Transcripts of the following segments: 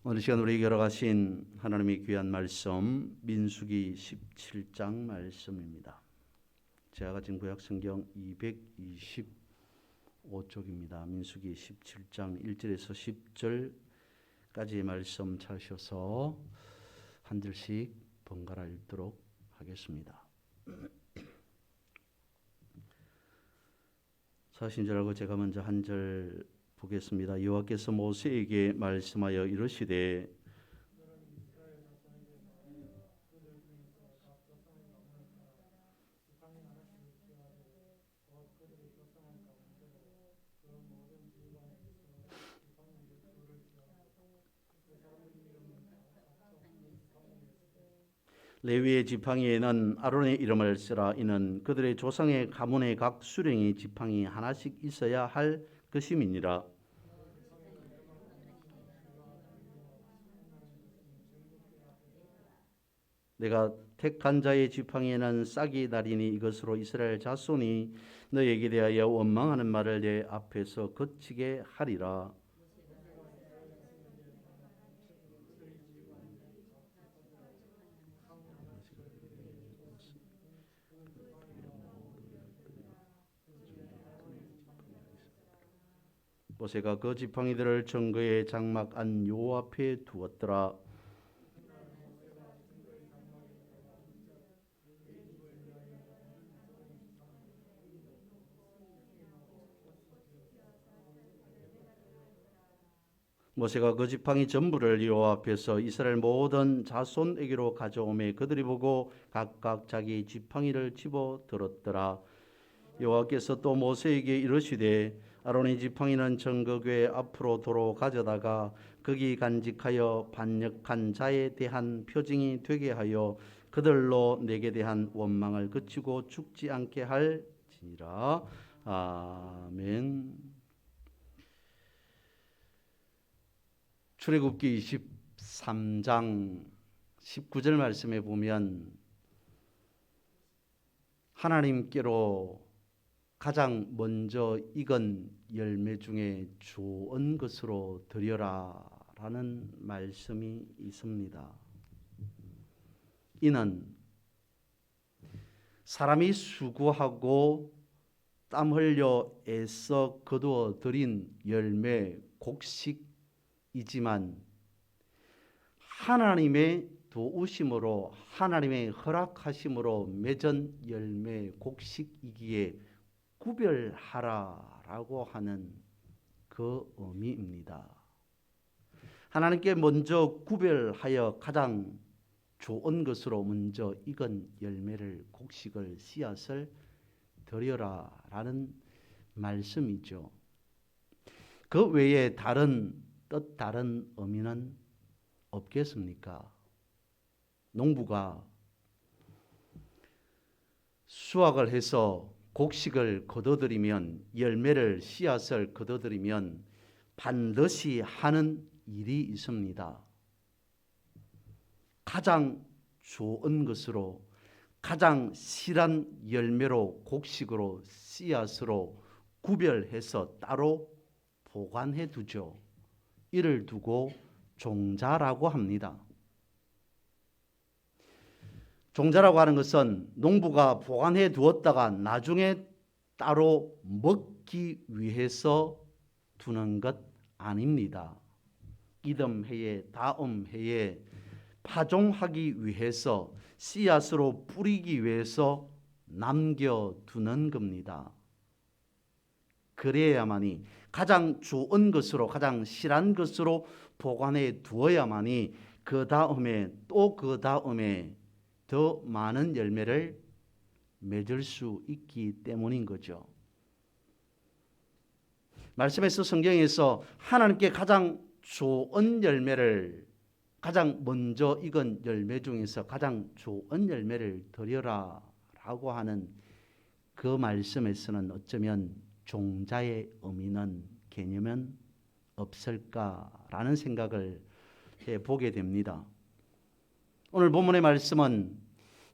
오늘 시간 우리에게 열어가신 하나님의 귀한 말씀 민수기 17장 말씀입니다. 제가 가진 구약 성경 225쪽입니다. 민수기 17장 1절에서 10절까지의 말씀 찾으셔서 한 절씩 번갈아 읽도록 하겠습니다. 사신 줄 알고 제가 먼저 한 절 보겠습니다. 여호와께서 모세에게 말씀하여 이르시되 레위의 지팡이에는 아론의 이름을 쓰라. 이는 그들의 조상의 가문의 각 수령의 지팡이 하나씩 있어야 할 것임이니라. 내가 택한 자의 지팡이에는 싹이 나리니 이것으로 이스라엘 자손이 너에게 대하여 원망하는 말을 내 앞에서 그치게 하리라. 모세가 그 지팡이들을 증거의 장막 안 요 앞에 두었더라. 모세가 그 지팡이 전부를 여호와 앞에서 이스라엘 모든 자손에게로 가져오매 그들이 보고 각각 자기 지팡이를 집어 들었더라. 여호와께서 또 모세에게 이르시되 아론의 지팡이는 정거궤 앞으로 도로 가져다가 거기 간직하여 반역한 자에 대한 표징이 되게 하여 그들로 내게 대한 원망을 그치고 죽지 않게 할지니라. 아멘. 출애굽기 23장 19절 말씀에 보면 하나님께로 가장 먼저 익은 열매 중에 좋은 것으로 드려라 라는 말씀이 있습니다. 이는 사람이 수고하고 땀 흘려 애써 거두어 들인 열매 곡식이지만 하나님의 도우심으로 하나님의 허락하심으로 맺은 열매 곡식이기에 구별하라라고 하는 그 의미입니다. 하나님께 먼저 구별하여 가장 좋은 것으로 먼저 익은 열매를 곡식을 씨앗을 드려라라는 말씀이죠. 그 외에 다른 의미는 없겠습니까? 농부가 수확을 해서 곡식을 거둬들이면 열매를 씨앗을 거둬들이면 반드시 하는 일이 있습니다. 가장 좋은 것으로 가장 실한 열매로 곡식으로 씨앗으로 구별해서 따로 보관해 두죠. 이를 두고 종자라고 합니다. 종자라고 하는 것은 농부가 보관해 두었다가 나중에 따로 먹기 위해서 두는 것 아닙니다. 이듬 해에 다음 해에 파종하기 위해서 씨앗으로 뿌리기 위해서 남겨두는 겁니다. 그래야만이 가장 좋은 것으로 가장 실한 것으로 보관해 두어야만이 그 다음에 또 그 다음에 더 많은 열매를 맺을 수 있기 때문인 거죠. 말씀에서 성경에서 하나님께 가장 좋은 열매를 가장 먼저 익은 열매 중에서 가장 좋은 열매를 드려라 라고 하는 그 말씀에서는 어쩌면 종자의 의미는 개념은 없을까라는 생각을 해보게 됩니다. 오늘 본문의 말씀은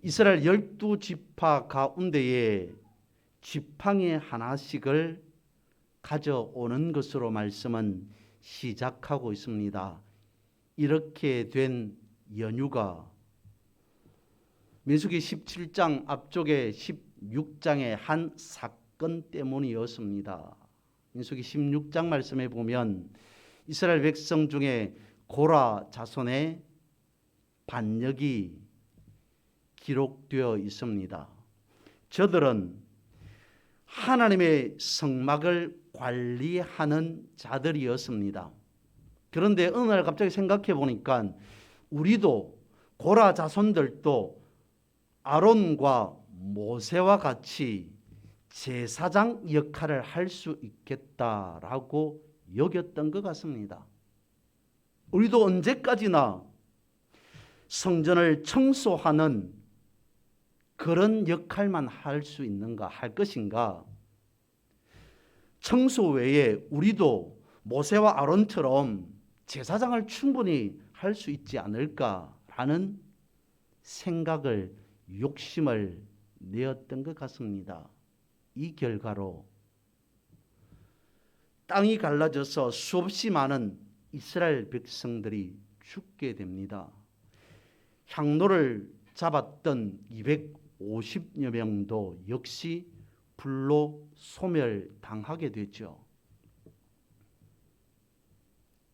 이스라엘 12지파 가운데에 지팡이 하나씩을 가져오는 것으로 말씀은 시작하고 있습니다. 이렇게 된 연유가 민수기 17장 앞쪽에 16장의 한 사건 때문이었습니다. 민수기 16장 말씀에 보면 이스라엘 백성 중에 고라 자손의 반역이 기록되어 있습니다. 저들은 하나님의 성막을 관리하는 자들이었습니다. 그런데 어느 날 갑자기 생각해 보니까 우리도 고라 자손들도 아론과 모세와 같이 제사장 역할을 할 수 있겠다라고 여겼던 것 같습니다. 우리도 언제까지나 성전을 청소하는 그런 역할만 할 수 있는가, 할 것인가? 청소 외에 우리도 모세와 아론처럼 제사장을 충분히 할 수 있지 않을까라는 생각을, 욕심을 내었던 것 같습니다. 이 결과로 땅이 갈라져서 수없이 많은 이스라엘 백성들이 죽게 됩니다. 향로를 잡았던 250여 명도 역시 불로 소멸당하게 되죠.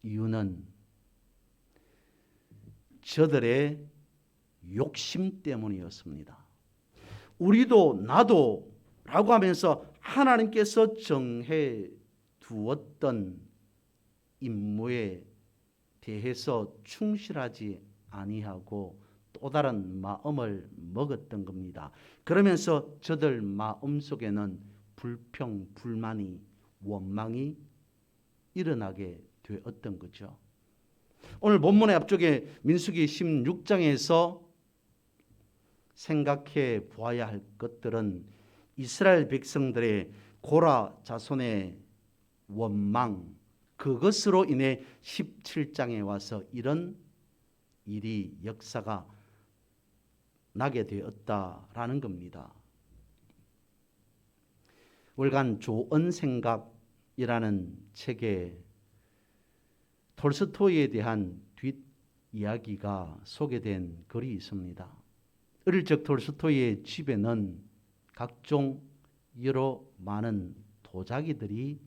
이유는 저들의 욕심 때문이었습니다. 우리도 나도 라고 하면서 하나님께서 정해 두었던 임무에 대해서 충실하지 아니하고 또 다른 마음을 먹었던 겁니다. 그러면서 저들 마음속에는 불평, 불만이, 원망이 일어나게 되었던 거죠. 오늘 본문의 앞쪽에 민수기 16장에서 생각해 보아야 할 것들은 이스라엘 백성들의 고라 자손의 원망, 그것으로 인해 17장에 와서 이런 일이, 역사가 나게 되었다라는 겁니다. 월간 조언생각이라는 책에 톨스토이에 대한 뒷이야기가 소개된 글이 있습니다. 어릴 적 톨스토이의 집에는 각종 여러 많은 도자기들이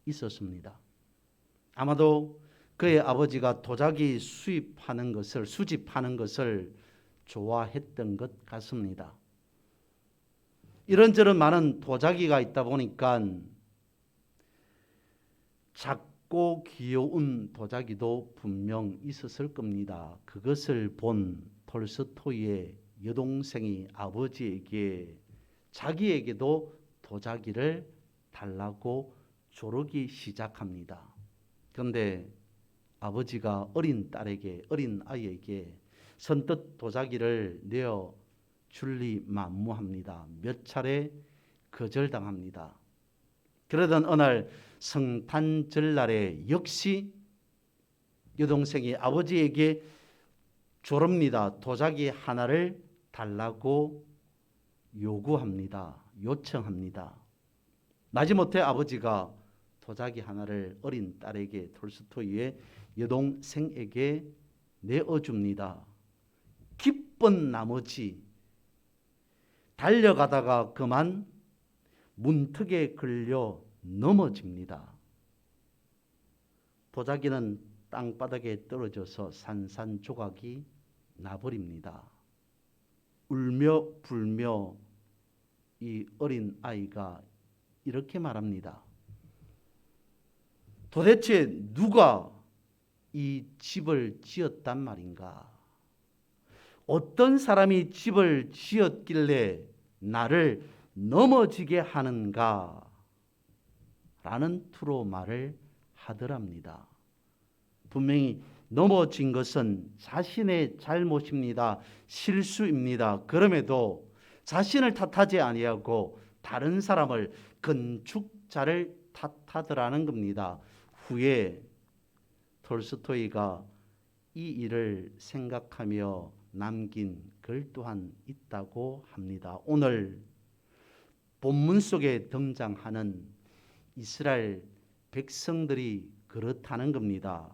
있었습니다. 아마도 그의 아버지가 도자기 수집하는 것을 좋아했던 것 같습니다. 이런저런 많은 도자기가 있다 보니까 작고 귀여운 도자기도 분명 있었을 겁니다. 그것을 본 톨스토이의 여동생이 아버지에게 자기에게도 도자기를 달라고 조르기 시작합니다. 그런데 아버지가 어린 아이에게 선뜻 도자기를 내어 줄리 만무합니다. 몇 차례 거절당합니다. 그러던 어느 날 성탄절날에 역시 여동생이 아버지에게 조릅니다. 도자기 하나를 달라고 요청합니다. 마지못해 아버지가 도자기 하나를 어린 딸에게, 톨스토이의 여동생에게 내어줍니다. 기쁜 나머지 달려가다가 그만 문턱에 걸려 넘어집니다. 도자기는 땅바닥에 떨어져서 산산조각이 나버립니다. 울며 불며 이 어린 아이가 이렇게 말합니다. 도대체 누가 이 집을 지었단 말인가? 어떤 사람이 집을 지었길래 나를 넘어지게 하는가? 라는 투로 말을 하더랍니다. 분명히 넘어진 것은 자신의 잘못입니다. 실수입니다. 그럼에도 자신을 탓하지 아니하고 다른 사람을, 건축자를 탓하더라는 겁니다. 후에 톨스토이가 이 일을 생각하며 남긴 글 또한 있다고 합니다. 오늘 본문 속에 등장하는 이스라엘 백성들이 그렇다는 겁니다.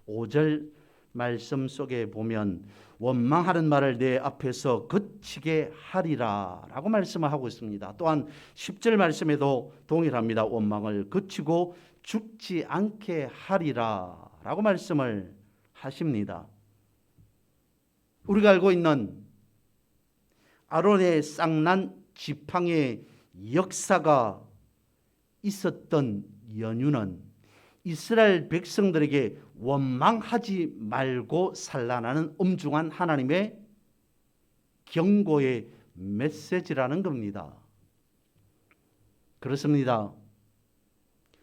5절 말씀 속에 보면 원망하는 말을 내 앞에서 그치게 하리라 라고 말씀을 하고 있습니다. 또한 10절 말씀에도 동일합니다. 원망을 그치고 죽지 않게 하리라 라고 말씀을 하십니다. 우리가 알고 있는 아론의 쌍난 지팡이의 역사가 있었던 연유는 이스라엘 백성들에게 원망하지 말고 살라는 엄중한 하나님의 경고의 메시지라는 겁니다. 그렇습니다.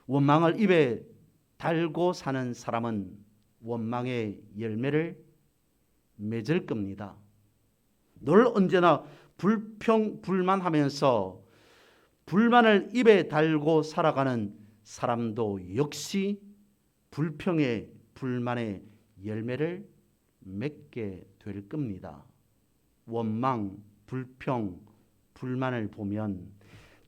원망을 입에 달고 사는 사람은 원망의 열매를 맺을 겁니다. 늘 언제나 불평불만하면서 불만을 입에 달고 살아가는 사람도 역시 불평의 불만의 열매를 맺게 될 겁니다. 원망, 불평, 불만을 보면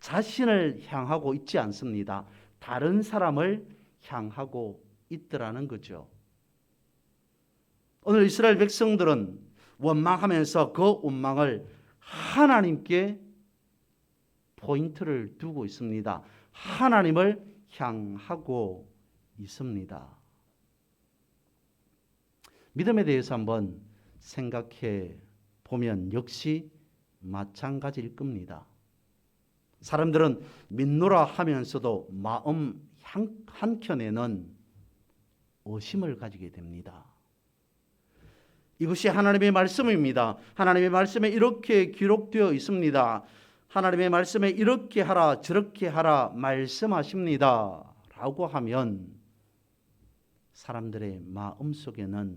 자신을 향하고 있지 않습니다. 다른 사람을 향하고 있더라는 거죠. 오늘 이스라엘 백성들은 원망하면서 그 원망을 하나님께 포인트를 두고 있습니다. 하나님을 향하고 있습니다. 믿음에 대해서 한번 생각해 보면 역시 마찬가지일 겁니다. 사람들은 믿노라 하면서도 마음 한켠에는 의심을 가지게 됩니다. 이것이 하나님의 말씀입니다. 하나님의 말씀에 이렇게 기록되어 있습니다. 하나님의 말씀에 이렇게 하라 저렇게 하라 말씀하십니다 라고 하면 사람들의 마음속에는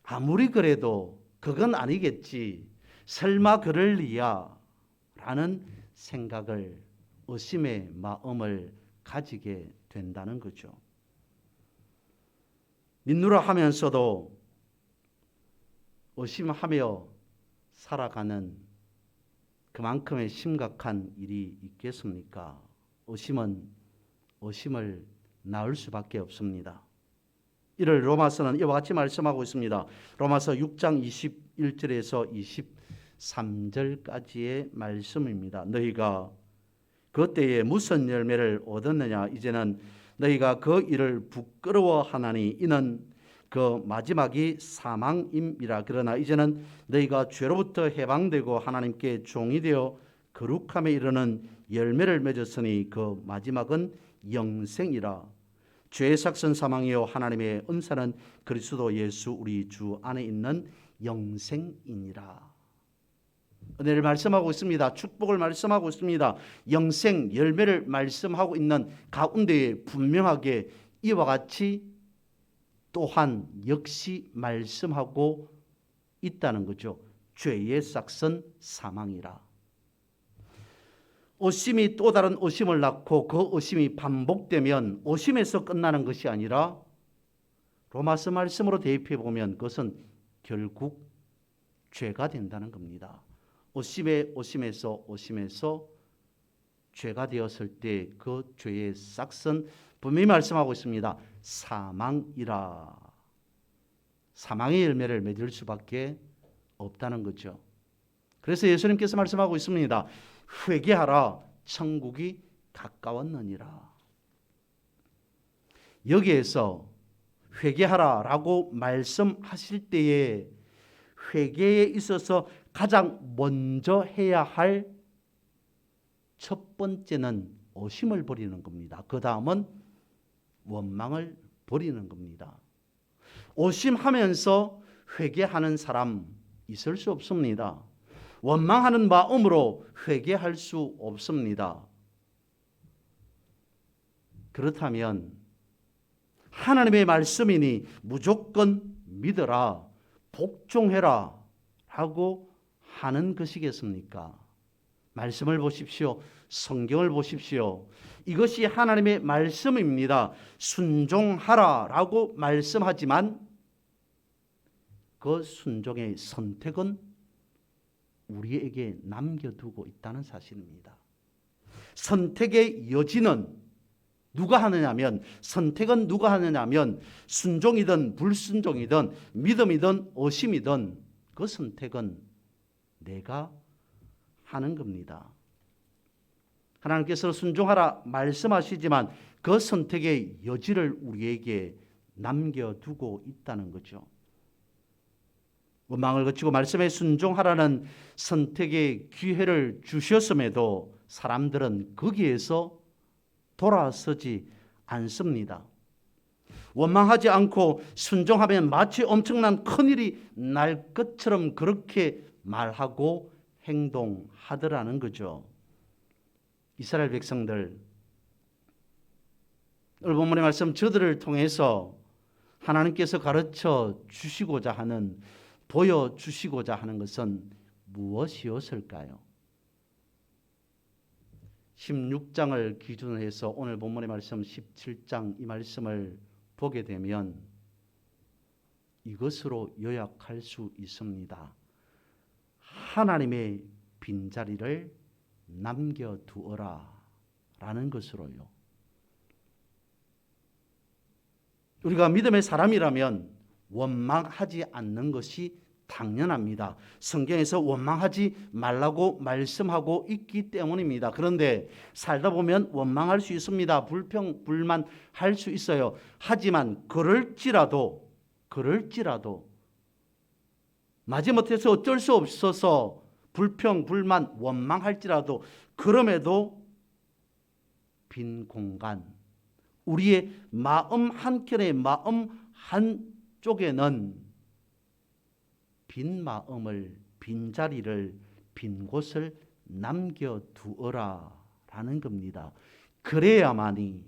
아무리 그래도 그건 아니겠지, 설마 그럴 리야 라는 생각을, 의심의 마음을 가지게 된다는 거죠. 믿노라 하면서도 의심하며 살아가는 그만큼의 심각한 일이 있겠습니까? 의심은 의심을 낳을 수밖에 없습니다. 이를 로마서는 이와 같이 말씀하고 있습니다. 로마서 6장 21절에서 23절까지의 말씀입니다. 너희가 그때에 무슨 열매를 얻었느냐? 이제는 너희가 그 일을 부끄러워하나니 이는 그 마지막이 사망임이라. 그러나 이제는 너희가 죄로부터 해방되고 하나님께 종이 되어 거룩함에 이르는 열매를 맺었으니 그 마지막은 영생이라. 죄의 삭은 사망이요 하나님의 은사는 그리스도 예수 우리 주 안에 있는 영생이니라. 은혜를 말씀하고 있습니다. 축복을 말씀하고 있습니다. 영생 열매를 말씀하고 있는 가운데에 분명하게 이와 같이 또한 역시 말씀하고 있다는 거죠. 죄의 삭은 사망이라. 의심이 또 다른 의심을 낳고 그 의심이 반복되면 의심에서 끝나는 것이 아니라 로마서 말씀으로 대입해 보면 그것은 결국 죄가 된다는 겁니다. 의심에서 죄가 되었을 때 그 죄의 삭은 분명히 말씀하고 있습니다. 사망이라. 사망의 열매를 맺을 수밖에 없다는 거죠. 그래서 예수님께서 말씀하고 있습니다. 회개하라, 천국이 가까웠느니라. 여기에서 회개하라라고 말씀하실 때에 회개에 있어서 가장 먼저 해야 할 첫 번째는 의심을 버리는 겁니다. 그 다음은 원망을 버리는 겁니다. 의심하면서 회개하는 사람 있을 수 없습니다. 원망하는 마음으로 회개할 수 없습니다. 그렇다면 하나님의 말씀이니 무조건 믿어라, 복종해라 하고 하는 것이겠습니까? 말씀을 보십시오. 성경을 보십시오. 이것이 하나님의 말씀입니다. 순종하라 라고 말씀하지만 그 순종의 선택은 우리에게 남겨두고 있다는 사실입니다. 선택의 여지는 누가 하느냐면, 선택은 누가 하느냐면 순종이든 불순종이든 믿음이든 의심이든 그 선택은 내가 하는 겁니다. 하나님께서 순종하라 말씀하시지만 그 선택의 여지를 우리에게 남겨두고 있다는 거죠. 원망을 거치고 말씀에 순종하라는 선택의 기회를 주셨음에도 사람들은 거기에서 돌아서지 않습니다. 원망하지 않고 순종하면 마치 엄청난 큰일이 날 것처럼 그렇게 말하고 행동하더라는 거죠. 이스라엘 백성들, 오늘 본문의 말씀 저들을 통해서 하나님께서 가르쳐 주시고자 하는, 보여주시고자 하는 것은 무엇이었을까요? 16장을 기준으로 해서 오늘 본문의 말씀 17장 이 말씀을 보게 되면 이것으로 요약할 수 있습니다. 하나님의 빈자리를 남겨두어라 라는 것으로요. 우리가 믿음의 사람이라면 원망하지 않는 것이 당연합니다. 성경에서 원망하지 말라고 말씀하고 있기 때문입니다. 그런데 살다 보면 원망할 수 있습니다. 불평, 불만할 수 있어요. 하지만 그럴지라도 마지못해서 어쩔 수 없어서 불평, 불만, 원망할지라도 그럼에도 빈 공간, 우리의 마음 한켠의 마음 한쪽에는 빈 마음을, 빈 자리를, 빈 곳을 남겨두어라 라는 겁니다. 그래야만이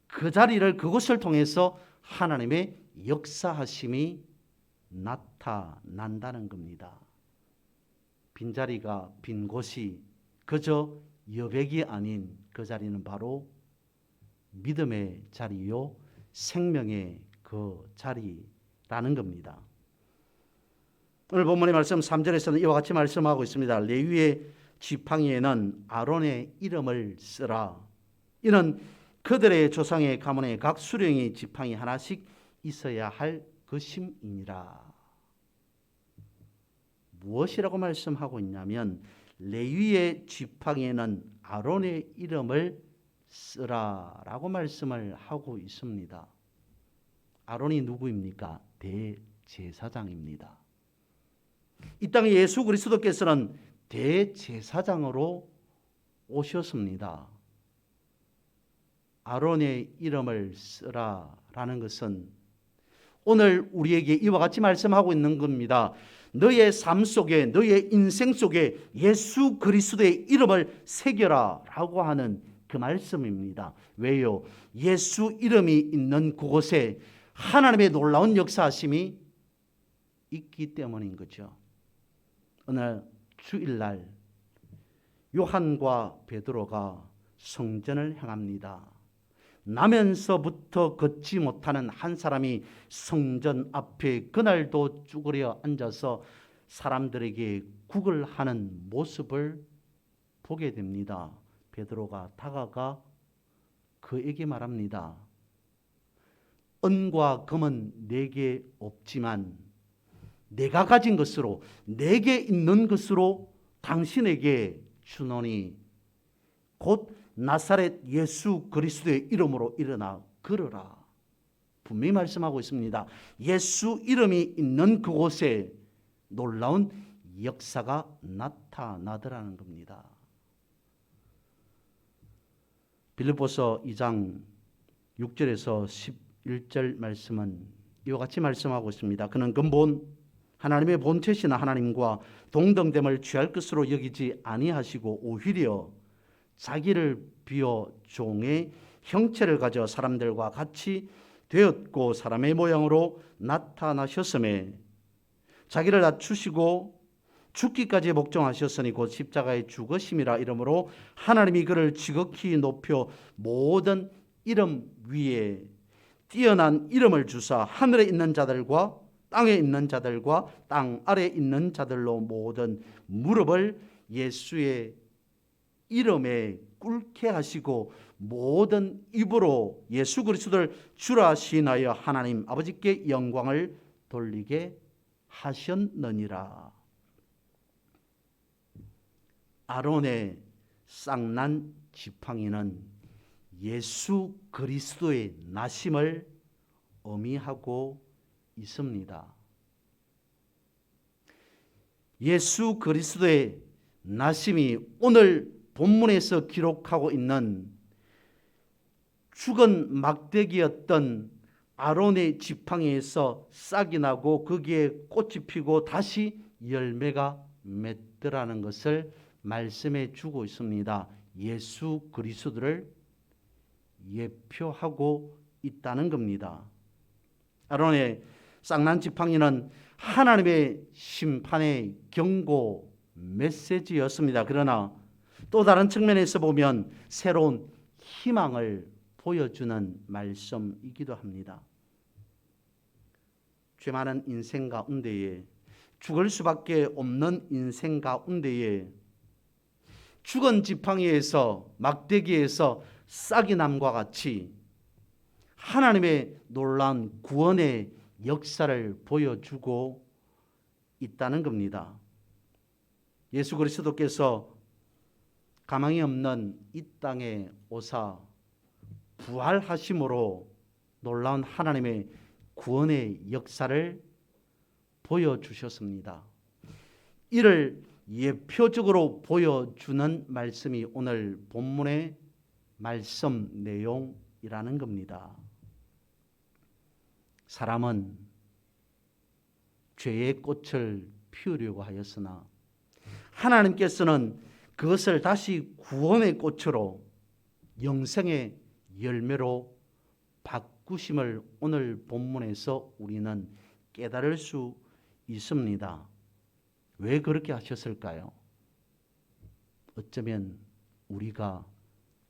그 자리를, 그곳을 통해서 하나님의 역사하심이 나타난다는 겁니다. 빈자리가, 빈 곳이 그저 여백이 아닌 그 자리는 바로 믿음의 자리요, 생명의 그 자리라는 겁니다. 오늘 본문의 말씀 3절에서는 이와 같이 말씀하고 있습니다. 레위의 지팡이에는 아론의 이름을 쓰라. 이는 그들의 조상의 가문에 각 수령이 지팡이 하나씩 있어야 할 것임이니라. 무엇이라고 말씀하고 있냐면 레위의 지팡이에는 아론의 이름을 쓰라라고 말씀을 하고 있습니다. 아론이 누구입니까? 대제사장입니다. 이 땅에 예수 그리스도께서는 대제사장으로 오셨습니다. 아론의 이름을 쓰라라는 것은 오늘 우리에게 이와 같이 말씀하고 있는 겁니다. 너의 삶 속에, 너의 인생 속에 예수 그리스도의 이름을 새겨라 라고 하는 그 말씀입니다. 왜요? 예수 이름이 있는 그곳에 하나님의 놀라운 역사하심이 있기 때문인 거죠. 오늘 주일날 요한과 베드로가 성전을 향합니다. 나면서부터 걷지 못하는 한 사람이 성전 앞에 그날도 쭈그려 앉아서 사람들에게 국을 하는 모습을 보게 됩니다. 베드로가 다가가 그에게 말합니다. 은과 금은 내게 없지만 내가 가진 것으로, 내게 있는 것으로 당신에게 주노니 곧 나사렛 예수 그리스도의 이름으로 일어나 걸어라. 분명히 말씀하고 있습니다. 예수 이름이 있는 그곳에 놀라운 역사가 나타나더라는 겁니다. 빌립보서 2장 6절에서 11절 말씀은 이와 같이 말씀하고 있습니다. 그는 근본 하나님의 본체시나 하나님과 동등됨을 취할 것으로 여기지 아니하시고 오히려 자기를 비워 종의 형체를 가져 사람들과 같이 되었고 사람의 모양으로 나타나셨음에 자기를 낮추시고 죽기까지 복종하셨으니 곧 십자가의 죽으심이라. 이러므로 하나님이 그를 지극히 높여 모든 이름 위에 뛰어난 이름을 주사 하늘에 있는 자들과 땅에 있는 자들과 땅 아래에 있는 자들로 모든 무릎을 예수의 이름에 꿇게 하시고 모든 입으로 예수 그리스도를 주라 시인하여 하나님 아버지께 영광을 돌리게 하셨느니라. 아론의 쌍난 지팡이는 예수 그리스도의 나심을 의미하고 있습니다. 예수 그리스도의 나심이 오늘 본문에서 기록하고 있는 죽은 막대기였던 아론의 지팡이에서 싹이 나고 거기에 꽃이 피고 다시 열매가 맺더라는 것을 말씀해 주고 있습니다. 예수 그리스도를 예표하고 있다는 겁니다. 아론의 쌍난 지팡이는 하나님의 심판의 경고 메시지였습니다. 그러나 또 다른 측면에서 보면 새로운 희망을 보여주는 말씀이기도 합니다. 죄 많은 인생 가운데에, 죽을 수밖에 없는 인생 가운데에 죽은 지팡이에서, 막대기에서 싹이 남과 같이 하나님의 놀라운 구원의 역사를 보여주고 있다는 겁니다. 예수 그리스도께서 가망이 없는 이 땅에 오사 부활하심으로 놀라운 하나님의 구원의 역사를 보여주셨습니다. 이를 예표적으로 보여주는 말씀이 오늘 본문의 말씀 내용이라는 겁니다. 사람은 죄의 꽃을 피우려고 하였으나 하나님께서는 그것을 다시 구원의 꽃으로 영생의 열매로 바꾸심을 오늘 본문에서 우리는 깨달을 수 있습니다. 왜 그렇게 하셨을까요? 어쩌면 우리가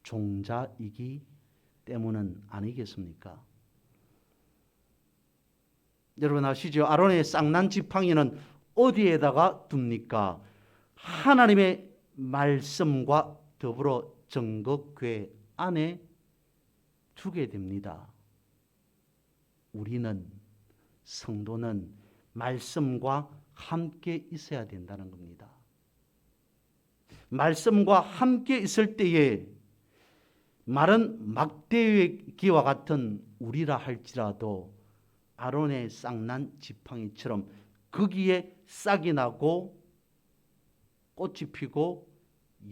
종자이기 때문은 아니겠습니까? 여러분 아시죠? 아론의 쌍난 지팡이는 어디에다가 둡니까? 하나님의 말씀과 더불어 정극궤 안에 두게 됩니다. 우리는, 성도는 말씀과 함께 있어야 된다는 겁니다. 말씀과 함께 있을 때에 마른 막대기와 같은 우리라 할지라도 아론의 쌍난 지팡이처럼 거기에 싹이 나고 꽃이 피고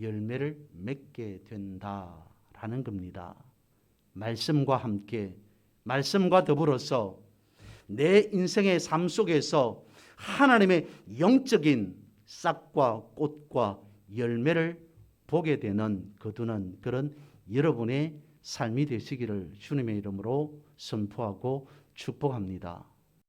열매를 맺게 된다라는 겁니다. 말씀과 함께, 말씀과 더불어서 내 인생의 삶 속에서 하나님의 영적인 싹과 꽃과 열매를 보게 되는, 거두는 그런 여러분의 삶이 되시기를 주님의 이름으로 선포하고 축복합니다.